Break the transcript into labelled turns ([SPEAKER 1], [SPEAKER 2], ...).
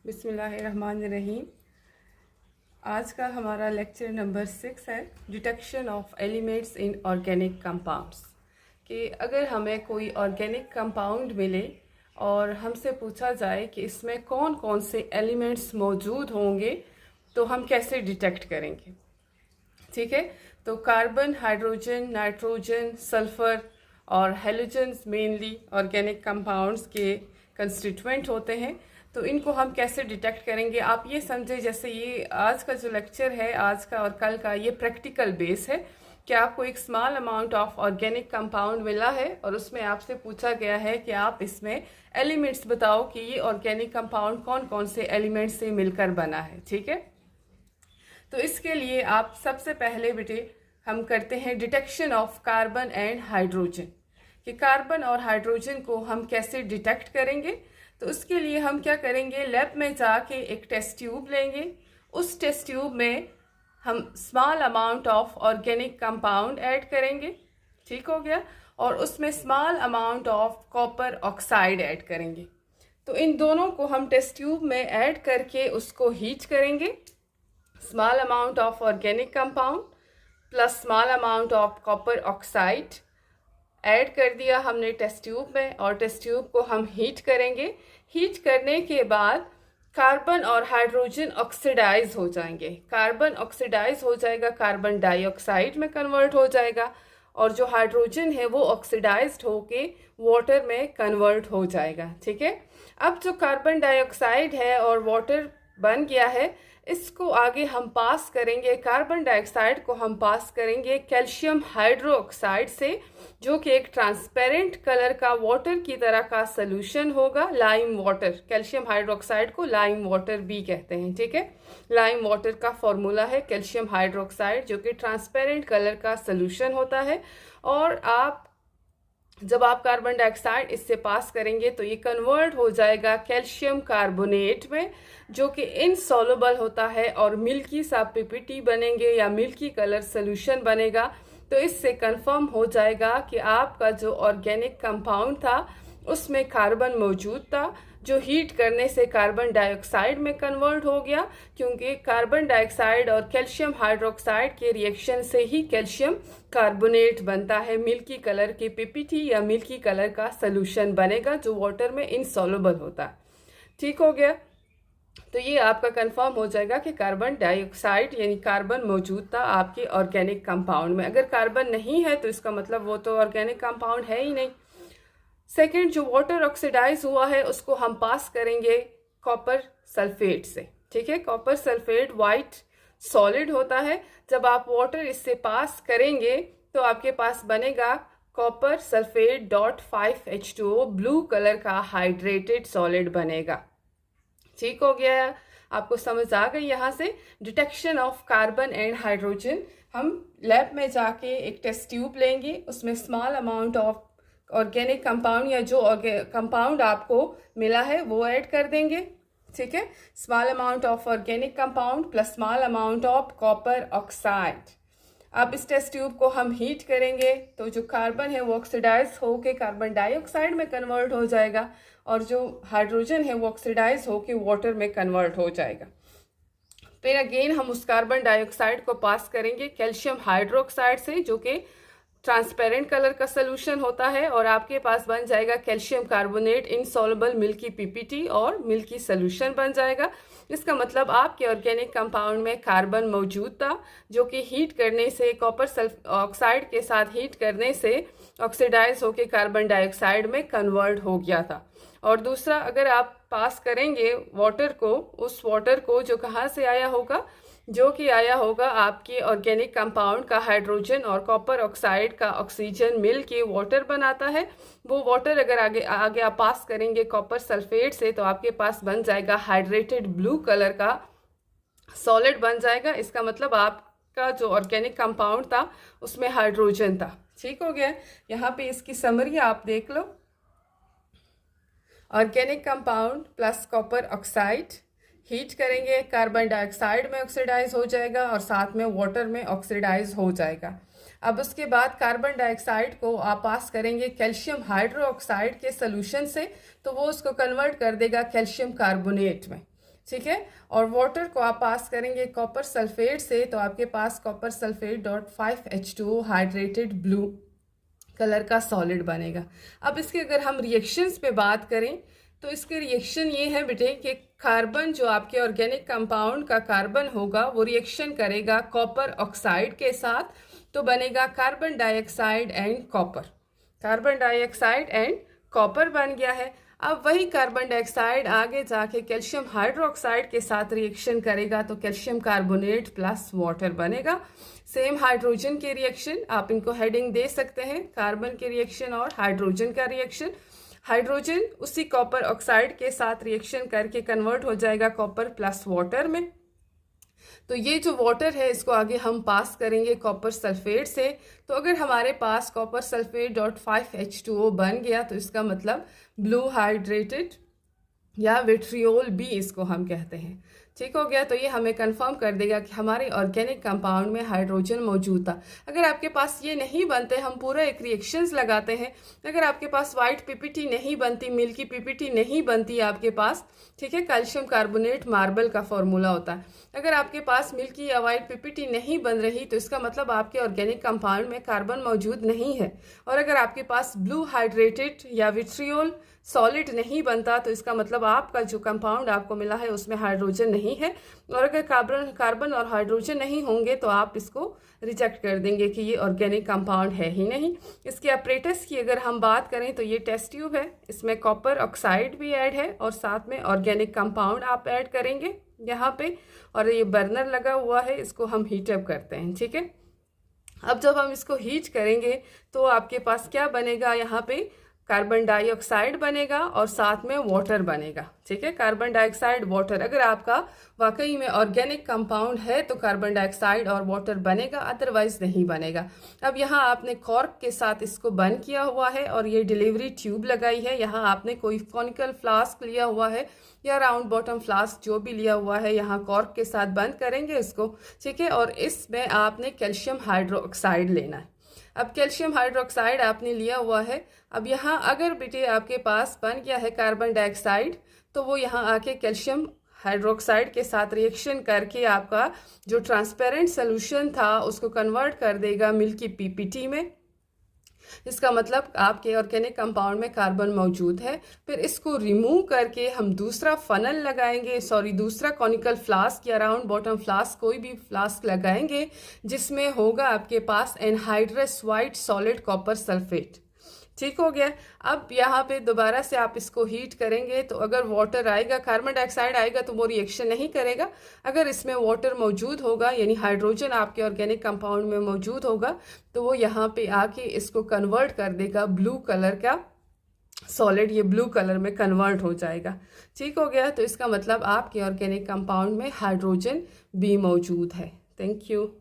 [SPEAKER 1] बिस्मिल्लाहिर्रहमानिर्रहीम। आज का हमारा लेक्चर नंबर 6 है detection of elements in organic compounds. कि अगर हमें कोई ऑर्गेनिक कंपाउंड मिले और हमसे पूछा जाए कि इसमें कौन कौन से एलिमेंट्स मौजूद होंगे तो हम कैसे डिटेक्ट करेंगे। ठीक है, तो कार्बन, हाइड्रोजन, नाइट्रोजन, सल्फ़र और हेलोजन्स मेनली ऑर्गेनिक कंपाउंड्स के कंस्टिट्यूएंट होते हैं। तो इनको हम कैसे डिटेक्ट करेंगे, आप ये समझे जैसे ये आज का जो लेक्चर है, आज का और कल का, ये प्रैक्टिकल बेस है कि आपको एक small amount of organic compound मिला है और उसमें आपसे पूछा गया है कि आप इसमें एलिमेंट्स बताओ कि ये ऑर्गेनिक कंपाउंड कौन कौन से एलिमेंट्स से मिलकर बना है। ठीक है, तो इसके लिए आप सबसे पहले बेटे हम करते हैं detection of carbon and hydrogen, कि कार्बन और हाइड्रोजन को हम कैसे डिटेक्ट करेंगे। तो उसके लिए हम क्या करेंगे, लैब में जाके एक टेस्ट ट्यूब लेंगे। उस टेस्ट ट्यूब में हम small amount of organic compound add करेंगे, ठीक हो गया, और उसमें small amount of copper oxide add करेंगे। तो इन दोनों को हम टेस्ट ट्यूब में ऐड करके उसको हीट करेंगे। Small amount of organic compound plus small amount of copper oxide add कर दिया हमने टेस्ट ट्यूब में, और टेस्ट ट्यूब को हम हीट करेंगे। हीट करने के बाद कार्बन और हाइड्रोजन ऑक्सीडाइज हो जाएंगे। कार्बन ऑक्सीडाइज हो जाएगा, कार्बन डाइऑक्साइड में कन्वर्ट हो जाएगा, और जो हाइड्रोजन है वो ऑक्सीडाइज्ड होके वाटर में कन्वर्ट हो जाएगा। ठीक है, अब जो कार्बन डाइऑक्साइड है और वाटर बन गया है, इसको आगे हम पास करेंगे, कार्बन डाइऑक्साइड को हम पास करेंगे कैल्शियम हाइड्रोक्साइड से, जो कि एक ट्रांसपेरेंट कलर का वाटर की तरह का सॉल्यूशन होगा, लाइम वाटर। कैल्शियम हाइड्रोक्साइड को लाइम वाटर भी कहते हैं। ठीक है, लाइम वाटर का फॉर्मूला है कैल्शियम हाइड्रोक्साइड, जो कि ट्रांसपेरेंट कलर का सॉल्यूशन होता है। और जब आप कार्बन डाइऑक्साइड इससे पास करेंगे तो ये कन्वर्ट हो जाएगा कैल्शियम कार्बोनेट में, जो कि इनसॉल्युबल होता है और मिल्की सा पीपीटी बनेंगे या मिल्की कलर सोल्यूशन बनेगा। तो इससे कंफर्म हो जाएगा कि आपका जो ऑर्गेनिक कंपाउंड था उसमें कार्बन मौजूद था, जो हीट करने से कार्बन डाइऑक्साइड में कन्वर्ट हो गया, क्योंकि कार्बन डाइऑक्साइड और कैल्शियम हाइड्रोक्साइड के रिएक्शन से ही कैल्शियम कार्बोनेट बनता है। मिल्की कलर की पीपीटी या मिल्की कलर का सॉल्यूशन बनेगा जो वाटर में इनसॉल्युबल होता है। ठीक हो गया, तो ये आपका कंफर्म हो जाएगा कि कार्बन डाइऑक्साइड यानी कार्बन मौजूद था आपके ऑर्गेनिक कंपाउंड में। अगर कार्बन नहीं है तो इसका मतलब वो तो ऑर्गेनिक कंपाउंड है ही नहीं। सेकेंड, जो वाटर ऑक्सीडाइज हुआ है उसको हम पास करेंगे कॉपर सल्फेट से। ठीक है, कॉपर सल्फेट वाइट सॉलिड होता है। जब आप वाटर इससे पास करेंगे तो आपके पास बनेगा copper sulphate dot 5H2O, blue colour का हाइड्रेटेड सॉलिड बनेगा। ठीक हो गया, आपको समझ आ गई। यहाँ से detection of carbon and hydrogen, हम लैब में जाके एक टेस्ट ट्यूब लेंगे, उसमें small amount of organic compound या जो कंपाउंड आपको मिला है वो ऐड कर देंगे। ठीक है, small amount of organic compound plus small amount of copper oxide. अब इस टेस्ट ट्यूब को हम हीट करेंगे तो जो कार्बन है वो ऑक्सीडाइज होके कार्बन डाइऑक्साइड में कन्वर्ट हो जाएगा, और जो हाइड्रोजन है वो ऑक्सीडाइज होके वाटर में कन्वर्ट हो जाएगा। फिर अगेन हम उस कार्बन डाइऑक्साइड को पास करेंगे कैल्शियम हाइड्रोक्साइड से, जो कि ट्रांसपेरेंट कलर का सॉल्यूशन होता है, और आपके पास बन जाएगा calcium carbonate insoluble milky PPT और मिल्की सॉल्यूशन बन जाएगा। इसका मतलब आपके ऑर्गेनिक कंपाउंड में कार्बन मौजूद था, जो कि हीट करने से कॉपर ऑक्साइड के साथ हीट करने से ऑक्सीडाइज होकर कार्बन डाइऑक्साइड में कन्वर्ट हो गया था। और दूसरा, अगर आप पास करेंगे वाटर को, उस वाटर को जो कहाँ से आया होगा, जो कि आया होगा आपके ऑर्गेनिक कंपाउंड का हाइड्रोजन और कॉपर ऑक्साइड का ऑक्सीजन मिल के वाटर बनाता है। वो वाटर अगर आगे आप पास करेंगे कॉपर सल्फेट से तो आपके पास बन जाएगा हाइड्रेटेड ब्लू कलर का सॉलिड बन जाएगा। इसका मतलब आपका जो ऑर्गेनिक कंपाउंड था उसमें हाइड्रोजन था। ठीक हो गया, यहाँ पे इसकी समरी आप देख लो। Organic compound plus copper oxide heat करेंगे, कार्बन डाइऑक्साइड में ऑक्सीडाइज हो जाएगा और साथ में वाटर में ऑक्सीडाइज हो जाएगा। अब उसके बाद कार्बन डाइऑक्साइड को आप पास करेंगे कैल्शियम हाइड्रोक्साइड के सॉल्यूशन से, तो वो उसको कन्वर्ट कर देगा कैल्शियम कार्बोनेट में। ठीक है। और वाटर को आप पास करेंगे कॉपर सल्फेट से, तो आपके पास copper sulphate dot 5H2O hydrated blue colour का सॉलिड बनेगा। अब इसके अगर हम रिएक्शंस पे बात करें तो इसके रिएक्शन ये है बेटे कि कार्बन जो आपके ऑर्गेनिक कंपाउंड का कार्बन होगा वो रिएक्शन करेगा कॉपर ऑक्साइड के साथ, तो बनेगा carbon dioxide and copper. Carbon dioxide and copper बन गया है। अब वही कार्बन डाइऑक्साइड आगे जाके कैल्शियम हाइड्रोक्साइड के साथ रिएक्शन करेगा, तो कैल्शियम कार्बोनेट प्लस वाटर बनेगा। सेम हाइड्रोजन के रिएक्शन, आप इनको हेडिंग दे सकते हैं, कार्बन के रिएक्शन और हाइड्रोजन का रिएक्शन। हाइड्रोजन उसी कॉपर ऑक्साइड के साथ रिएक्शन करके कन्वर्ट हो जाएगा कॉपर प्लस वाटर में। तो ये जो वाटर है इसको आगे हम पास करेंगे कॉपर सल्फेट से। तो अगर हमारे पास कॉपर सल्फेट डॉट 5H2O बन गया तो इसका मतलब ब्लू हाइड्रेटेड या विट्रियोल बी इसको हम कहते हैं। ठीक हो गया। तो ये हमें कंफर्म कर देगा कि हमारे ऑर्गेनिक कंपाउंड में हाइड्रोजन मौजूद था। अगर आपके पास ये नहीं बनते, हम पूरा एक रिएक्शंस लगाते हैं, अगर आपके पास वाइट पीपीटी नहीं बनती, मिल्की पीपीटी नहीं बनती आपके पास, ठीक है, कैल्शियम कार्बोनेट मार्बल का फॉर्मूला होता है। अगर आपके पास मिल्की या वाइट पीपीटी नहीं बन रही तो इसका मतलब आपके ऑर्गेनिक कंपाउंड में कार्बन मौजूद नहीं है। और अगर आपके पास ब्लू हाइड्रेटेड या विट्रियोल सॉलिड नहीं बनता तो इसका मतलब आपका जो कंपाउंड आपको मिला है उसमें हाइड्रोजन नहीं है। और अगर कार्बन और हाइड्रोजन नहीं होंगे तो आप इसको रिजेक्ट कर देंगे कि ये ऑर्गेनिक कंपाउंड है ही नहीं। इसके अपरेटस की अगर हम बात करें तो ये टेस्ट ट्यूब है, इसमें कॉपर ऑक्साइड भी ऐड है और साथ में ऑर्गेनिक कंपाउंड आप ऐड करेंगे यहाँ पे। और ये बर्नर लगा हुआ है, इसको हम हीट अप करते हैं। ठीक है। अब जब हम इसको हीट करेंगे तो आपके पास क्या बनेगा, यहाँ पे कार्बन डाइऑक्साइड बनेगा और साथ में वाटर बनेगा। ठीक है, कार्बन डाइऑक्साइड वाटर। अगर आपका वाकई में ऑर्गेनिक कंपाउंड है तो कार्बन डाइऑक्साइड और वाटर बनेगा, अदरवाइज नहीं बनेगा। अब यहाँ आपने कॉर्क के साथ इसको बंद किया हुआ है और ये डिलीवरी ट्यूब लगाई है। यहाँ आपने कोई कॉनिकल फ्लास्क लिया हुआ है या राउंड बॉटम फ्लास्क जो भी लिया हुआ है, यहाँ कॉर्क के साथ बंद करेंगे इसको। ठीक है। और इसमें आपने कैल्शियम हाइड्रोक्साइड लेना है। अब कैल्शियम हाइड्रोक्साइड आपने लिया हुआ है। अब यहाँ अगर बेटे आपके पास बन गया है कार्बन डाइऑक्साइड तो वो यहाँ आके कैल्शियम हाइड्रोक्साइड के साथ रिएक्शन करके आपका जो ट्रांसपेरेंट सोल्यूशन था उसको कन्वर्ट कर देगा मिल्की पीपीटी में। इसका मतलब आपके ऑर्गेनिक कंपाउंड में कार्बन मौजूद है। फिर इसको रिमूव करके हम दूसरा फनल लगाएंगे, दूसरा कॉनिकल फ्लास्क या राउंड बॉटम फ्लास्क, कोई भी फ्लास्क लगाएंगे जिसमें होगा आपके पास anhydrous white solid copper sulphate. ठीक हो गया। अब यहाँ पे दोबारा से आप इसको हीट करेंगे तो अगर वाटर आएगा, कार्बन डाइऑक्साइड आएगा तो वो रिएक्शन नहीं करेगा। अगर इसमें वाटर मौजूद होगा यानी हाइड्रोजन आपके ऑर्गेनिक कंपाउंड में मौजूद होगा तो वो यहाँ पे आके इसको कन्वर्ट कर देगा ब्लू कलर का सॉलिड, ये ब्लू कलर में कन्वर्ट हो जाएगा। ठीक हो गया। तो इसका मतलब आपके ऑर्गेनिक कंपाउंड में हाइड्रोजन भी मौजूद है। Thank you.